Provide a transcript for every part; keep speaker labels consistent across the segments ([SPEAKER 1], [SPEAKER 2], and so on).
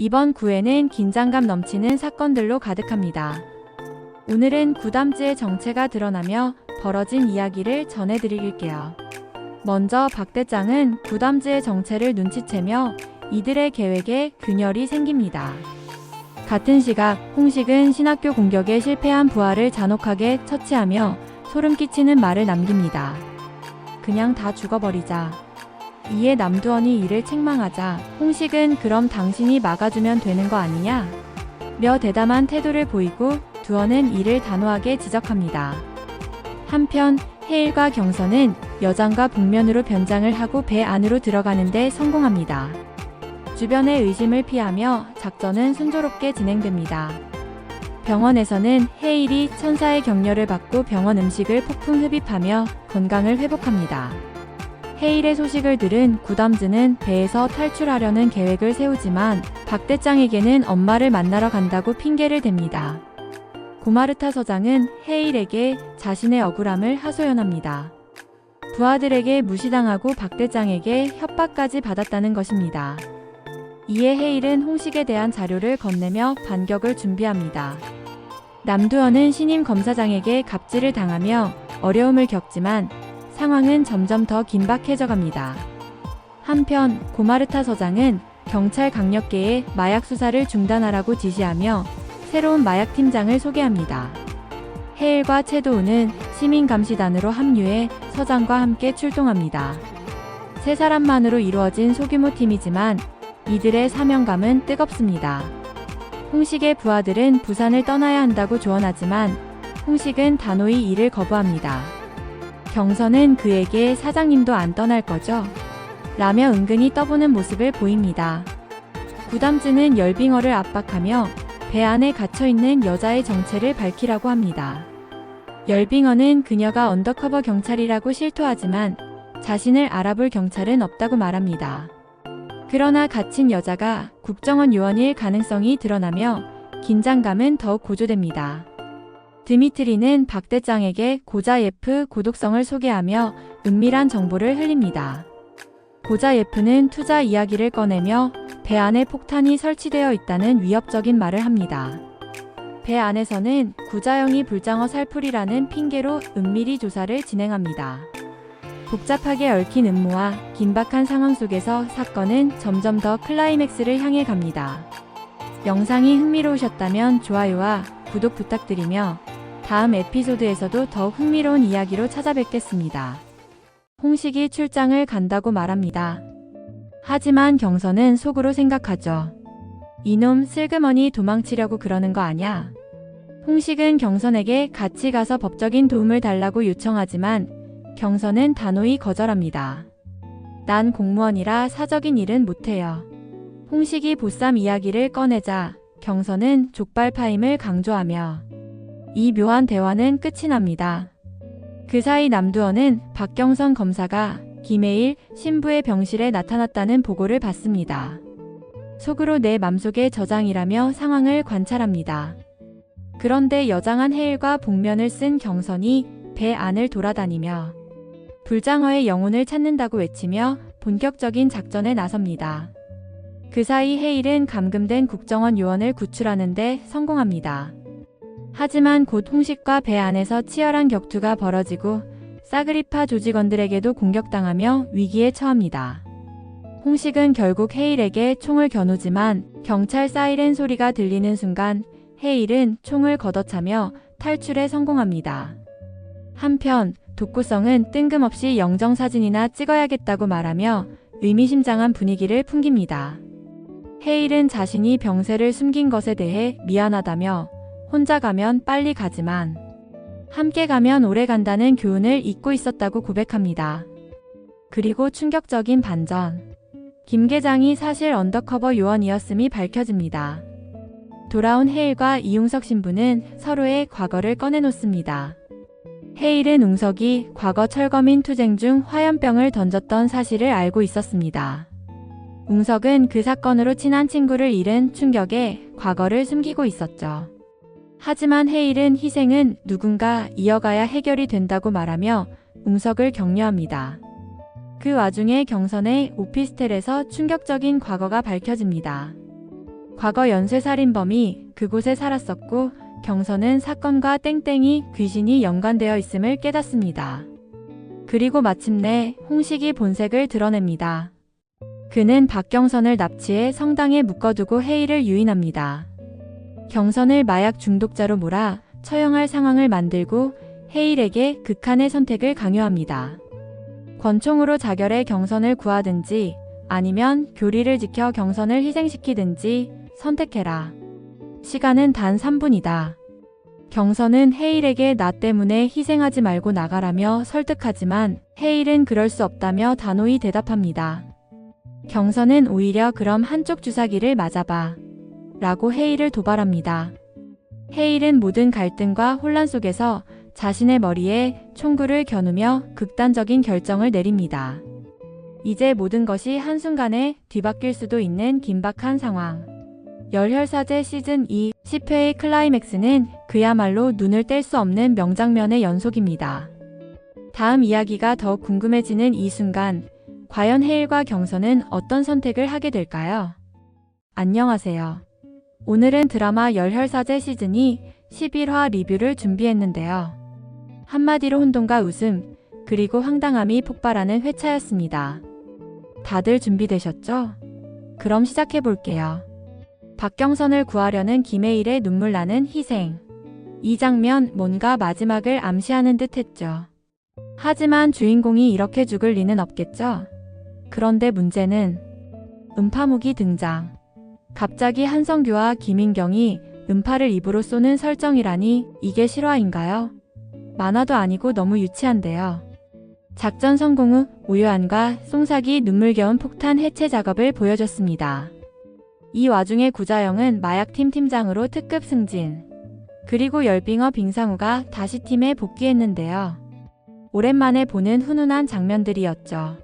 [SPEAKER 1] 이번 구회는 긴장감 넘치는 사건들로 가득합니다. 오늘은 구담즈의 정체가 드러나며 벌어진 이야기를 전해드릴게요. 먼저 박 대장은 구담즈의 정체를 눈치채며 이들의 계획에 균열이 생깁니다. 같은 시각 홍식은 신학교 공격에 실패한 부하를 잔혹하게 처치하며 소름 끼치는 말을 남깁니다. 그냥 다 죽어버리자. 이에 남두원이 이를 책망하자 홍식은 그럼 당신이 막아주면 되는 거 아니냐? 며 대담한 태도를 보이고 두원은 이를 단호하게 지적합니다. 한편 해일과 경선은 여장과 북면으로 변장을 하고 배 안으로 들어가는데 성공합니다. 주변의 의심을 피하며 작전은 순조롭게 진행됩니다. 병원에서는 해일이 천사의 격려를 받고 병원 음식을 폭풍 흡입하며 건강을 회복합니다. 해일의 소식을 들은 구담즈는 배에서 탈출하려는 계획을 세우지만 박 대장에게는 엄마를 만나러 간다고 핑계를 댑니다. 고마르타 서장은 해일에게 자신의 억울함을 하소연합니다. 부하들에게 무시당하고 박 대장에게 협박까지 받았다는 것입니다. 이에 해일은 홍식에 대한 자료를 건네며 반격을 준비합니다. 남두원은 신임 검사장에게 갑질을 당하며 어려움을 겪지만 상황은 점점 더 긴박해져 갑니다. 한편 고마르타 서장은 경찰 강력계에 마약 수사를 중단하라고 지시하며 새로운 마약팀장을 소개합니다. 해일과 채도우는 시민감시단으로 합류해 서장과 함께 출동합니다. 세 사람만으로 이루어진 소규모 팀이지만 이들의 사명감은 뜨겁습니다. 홍식의 부하들은 부산을 떠나야 한다고 조언하지만 홍식은 단호히 이를 거부합니다. 경선은 그에게 사장님도 안 떠날 거죠? 라며 은근히 떠보는 모습을 보입니다. 구담즈는 열빙어를 압박하며 배 안에 갇혀있는 여자의 정체를 밝히라고 합니다. 열빙어는 그녀가 언더커버 경찰이라고 실토하지만 자신을 알아볼 경찰은 없다고 말합니다. 그러나 갇힌 여자가 국정원 요원일 가능성이 드러나며 긴장감은 더욱 고조됩니다. 드미트리는 박 대장에게 고자예프 고독성을 소개하며 은밀한 정보를 흘립니다. 고자예프는 투자 이야기를 꺼내며 배 안에 폭탄이 설치되어 있다는 위협적인 말을 합니다. 배 안에서는 구자영이 불장어 살풀이라는 핑계로 은밀히 조사를 진행합니다. 복잡하게 얽힌 음모와 긴박한 상황 속에서 사건은 점점 더 클라이맥스를 향해 갑니다. 영상이 흥미로우셨다면 좋아요와 구독 부탁드리며 다음 에피소드에서도 더욱 흥미로운 이야기로 찾아뵙겠습니다. 홍식이 출장을 간다고 말합니다. 하지만 경선은 속으로 생각하죠. 이놈 슬그머니 도망치려고 그러는 거 아냐? 홍식은 경선에게 같이 가서 법적인 도움을 달라고 요청하지만 경선은 단호히 거절합니다. 난 공무원이라 사적인 일은 못해요. 홍식이 보쌈 이야기를 꺼내자 경선은 족발 파임을 강조하며 이 묘한 대화는 끝이 납니다. 그 사이 남두원은 박경선 검사가 김해일 신부의 병실에 나타났다는 보고를 받습니다. 속으로 내 맘속의 저장이라며 상황을 관찰합니다. 그런데 여장한 해일과 복면을 쓴 경선이 배 안을 돌아다니며 불장어의 영혼을 찾는다고 외치며 본격적인 작전에 나섭니다. 그 사이 해일은 감금된 국정원 요원을 구출하는데 성공합니다. 하지만 곧 홍식과 배 안에서 치열한 격투가 벌어지고 사그리파 조직원들에게도 공격당하며 위기에 처합니다. 홍식은 결국 해일에게 총을 겨누지만 경찰 사이렌 소리가 들리는 순간 해일은 총을 걷어차며 탈출에 성공합니다. 한편 독구성은 뜬금없이 영정사진이나 찍어야겠다고 말하며 의미심장한 분위기를 풍깁니다. 해일은 자신이 병세를 숨긴 것에 대해 미안하다며 혼자 가면 빨리 가지만 함께 가면 오래 간다는 교훈을 잊고 있었다고 고백합니다. 그리고 충격적인 반전. 김 계장이 사실 언더커버 요원이었음이 밝혀집니다. 돌아온 해일과 이용석 신부는 서로의 과거를 꺼내놓습니다. 해일은 웅석이 과거 철거민 투쟁 중 화염병을 던졌던 사실을 알고 있었습니다. 웅석은 그 사건으로 친한 친구를 잃은 충격에 과거를 숨기고 있었죠. 하지만 해일은 희생은 누군가 이어가야 해결이 된다고 말하며 웅석을 격려합니다. 그 와중에 경선의 오피스텔에서 충격적인 과거가 밝혀집니다. 과거 연쇄살인범이 그곳에 살았었고 경선은 사건과 땡땡이 귀신이 연관되어 있음을 깨닫습니다. 그리고 마침내 홍식이 본색을 드러냅니다. 그는 박경선을 납치해 성당에 묶어두고 해일을 유인합니다. 경선을 마약 중독자로 몰아 처형할 상황을 만들고 해일에게 극한의 선택을 강요합니다. 권총으로 자결해 경선을 구하든지 아니면 교리를 지켜 경선을 희생시키든지 선택해라. 시간은 단 3분이다. 경선은 해일에게 나 때문에 희생하지 말고 나가라며 설득하지만 해일은 그럴 수 없다며 단호히 대답합니다. 경선은 오히려 그럼 한쪽 주사기를 맞아봐 라고 해일을 도발합니다. 해일은 모든 갈등과 혼란 속에서 자신의 머리에 총구를 겨누며 극단적인 결정을 내립니다. 이제 모든 것이 한순간에 뒤바뀔 수도 있는 긴박한 상황. 열혈사제 시즌2 10회의 클라이맥스는 그야말로 눈을 뗄 수 없는 명장면의 연속입니다. 다음 이야기가 더 궁금해지는 이 순간, 과연 해일과 경선은 어떤 선택을 하게 될까요? 안녕하세요. 오늘은 드라마 열혈사제 시즌2 11화 리뷰를 준비했는데요. 한마디로 혼돈과 웃음, 그리고 황당함이 폭발하는 회차였습니다. 다들 준비되셨죠? 그럼 시작해볼게요. 박경선을 구하려는 김해일의 눈물 나는 희생. 이 장면 뭔가 마지막을 암시하는 듯 했죠. 하지만 주인공이 이렇게 죽을 리는 없겠죠? 그런데 문제는 음파무기 등장. 갑자기 한성규와 김인경이 음파를 입으로 쏘는 설정이라니 이게 실화인가요? 만화도 아니고 너무 유치한데요. 작전 성공 후 오유한과 송삭이 눈물겨운 폭탄 해체 작업을 보여줬습니다. 이 와중에 구자영은 마약팀 팀장으로 특급 승진. 그리고 열빙어 빙상우가 다시 팀에 복귀했는데요. 오랜만에 보는 훈훈한 장면들이었죠.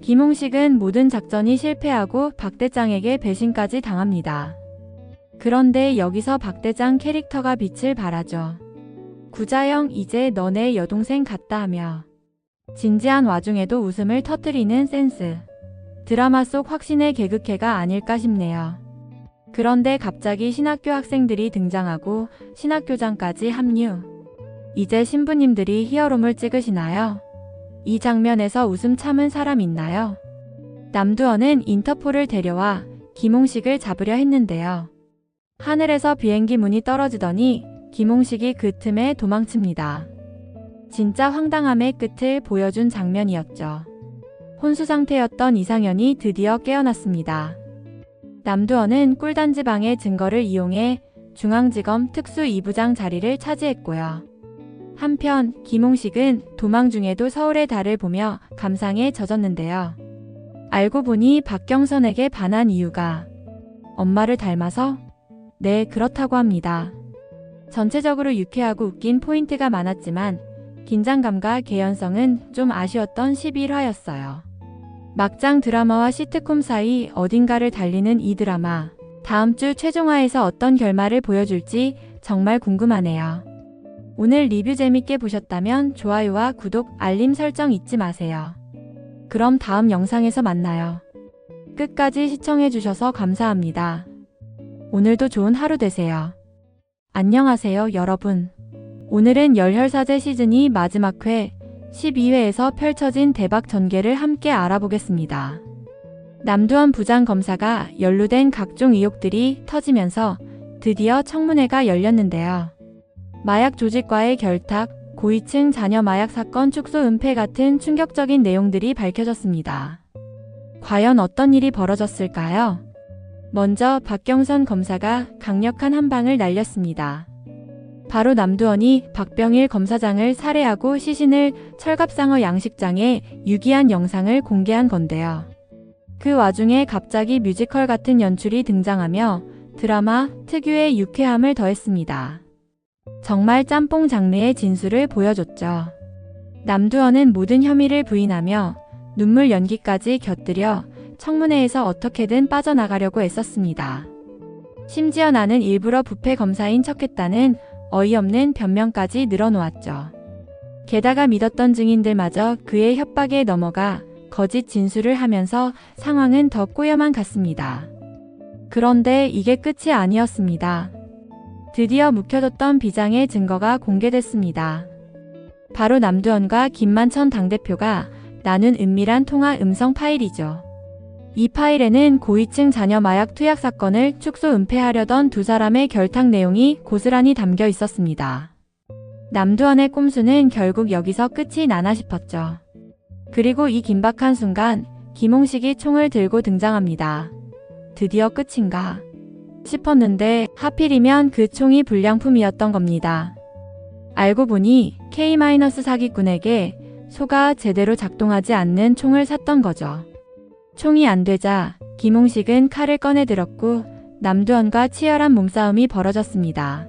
[SPEAKER 1] 김홍식은 모든 작전이 실패하고 박대장에게 배신까지 당합니다. 그런데 여기서 박대장 캐릭터가 빛을 발하죠. 구자영 이제 너네 여동생 같다 하며 진지한 와중에도 웃음을 터뜨리는 센스. 드라마 속 확신의 개그캐가 아닐까 싶네요. 그런데 갑자기 신학교 학생들이 등장하고 신학교장까지 합류. 이제 신부님들이 히어로물 찍으시나요? 이 장면에서 웃음 참은 사람 있나요? 남두원은 인터폴을 데려와 김홍식을 잡으려 했는데요. 하늘에서 비행기 문이 떨어지더니 김홍식이 그 틈에 도망칩니다. 진짜 황당함의 끝을 보여준 장면이었죠. 혼수 상태였던 이상현이 드디어 깨어났습니다. 남두원은 꿀단지방의 증거를 이용해 중앙지검 특수 2부장 자리를 차지했고요. 한편 김홍식은 도망 중에도 서울의 달을 보며 감상에 젖었는데요. 알고 보니 박경선에게 반한 이유가 엄마를 닮아서? 네, 그렇다고 합니다. 전체적으로 유쾌하고 웃긴 포인트가 많았지만 긴장감과 개연성은 좀 아쉬웠던 11화였어요. 막장 드라마와 시트콤 사이 어딘가를 달리는 이 드라마. 다음 주 최종화에서 어떤 결말을 보여줄지 정말 궁금하네요. 오늘 리뷰 재밌게 보셨다면 좋아요와 구독, 알림 설정 잊지 마세요. 그럼 다음 영상에서 만나요. 끝까지 시청해주셔서 감사합니다. 오늘도 좋은 하루 되세요. 안녕하세요, 여러분. 오늘은 열혈사제 시즌2 마지막 회 12회에서 펼쳐진 대박 전개를 함께 알아보겠습니다. 남두원 부장검사가 연루된 각종 의혹들이 터지면서 드디어 청문회가 열렸는데요. 마약 조직과의 결탁, 고위층 자녀 마약 사건 축소 은폐 같은 충격적인 내용들이 밝혀졌습니다. 과연 어떤 일이 벌어졌을까요? 먼저 박경선 검사가 강력한 한방을 날렸습니다. 바로 남두원이 박병일 검사장을 살해하고 시신을 철갑상어 양식장에 유기한 영상을 공개한 건데요. 그 와중에 갑자기 뮤지컬 같은 연출이 등장하며 드라마 특유의 유쾌함을 더했습니다. 정말 짬뽕 장르의 진술을 보여줬죠. 남두원은 모든 혐의를 부인하며 눈물 연기까지 곁들여 청문회에서 어떻게든 빠져나가려고 애썼습니다. 심지어 나는 일부러 부패 검사인 척했다는 어이없는 변명까지 늘어놓았죠. 게다가 믿었던 증인들마저 그의 협박에 넘어가 거짓 진술을 하면서 상황은 더 꼬여만 갔습니다. 그런데 이게 끝이 아니었습니다. 드디어 묵혀뒀던 비장의 증거가 공개됐습니다. 바로 남두원과 김만천 당대표가 나눈 은밀한 통화 음성 파일이죠. 이 파일에는 고위층 자녀 마약 투약 사건을 축소 은폐하려던 두 사람의 결탁 내용이 고스란히 담겨 있었습니다. 남두원의 꼼수는 결국 여기서 끝이 나나 싶었죠. 그리고 이 긴박한 순간 김홍식이 총을 들고 등장합니다. 드디어 끝인가 싶었는데 하필이면 그 총이 불량품이었던 겁니다. 알고 보니 K- 사기꾼에게 소가 제대로 작동하지 않는 총을 샀던 거죠. 총이 안 되자 김홍식은 칼을 꺼내 들었고 남두원과 치열한 몸싸움이 벌어졌습니다.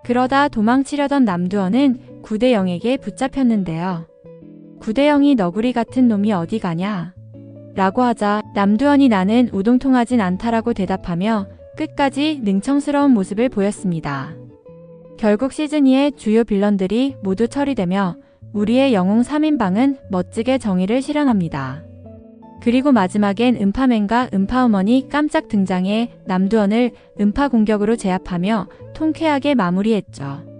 [SPEAKER 1] 그러다 도망치려던 남두원은 구대영에게 붙잡혔는데요. 구대영이 너구리 같은 놈이 어디 가냐? 라고 하자 남두원이 나는 우동통하진 않다라고 대답하며 끝까지 능청스러운 모습을 보였습니다. 결국 시즌2의 주요 빌런들이 모두 처리되며 우리의 영웅 3인방은 멋지게 정의를 실현합니다. 그리고 마지막엔 음파맨과 음파어머니 깜짝 등장해 남두원을 음파 공격으로 제압하며 통쾌하게 마무리했죠.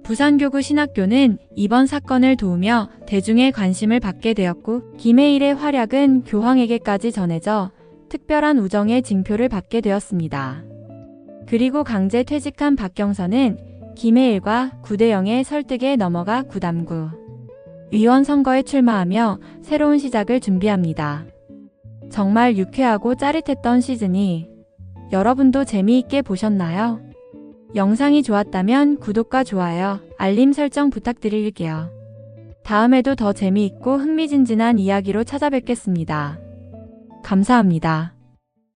[SPEAKER 1] 부산교구 신학교는 이번 사건을 도우며 대중의 관심을 받게 되었고 김해일의 활약은 교황에게까지 전해져 특별한 우정의 징표를 받게 되었습니다. 그리고 강제 퇴직한 박경선은 김해일과 구대영의 설득에 넘어가 구담구 의원 선거에 출마하며 새로운 시작을 준비합니다. 정말 유쾌하고 짜릿했던 시즌이 여러분도 재미있게 보셨나요? 영상이 좋았다면 구독과 좋아요, 알림 설정 부탁드릴게요. 다음에도 더 재미있고 흥미진진한 이야기로 찾아뵙겠습니다. 감사합니다.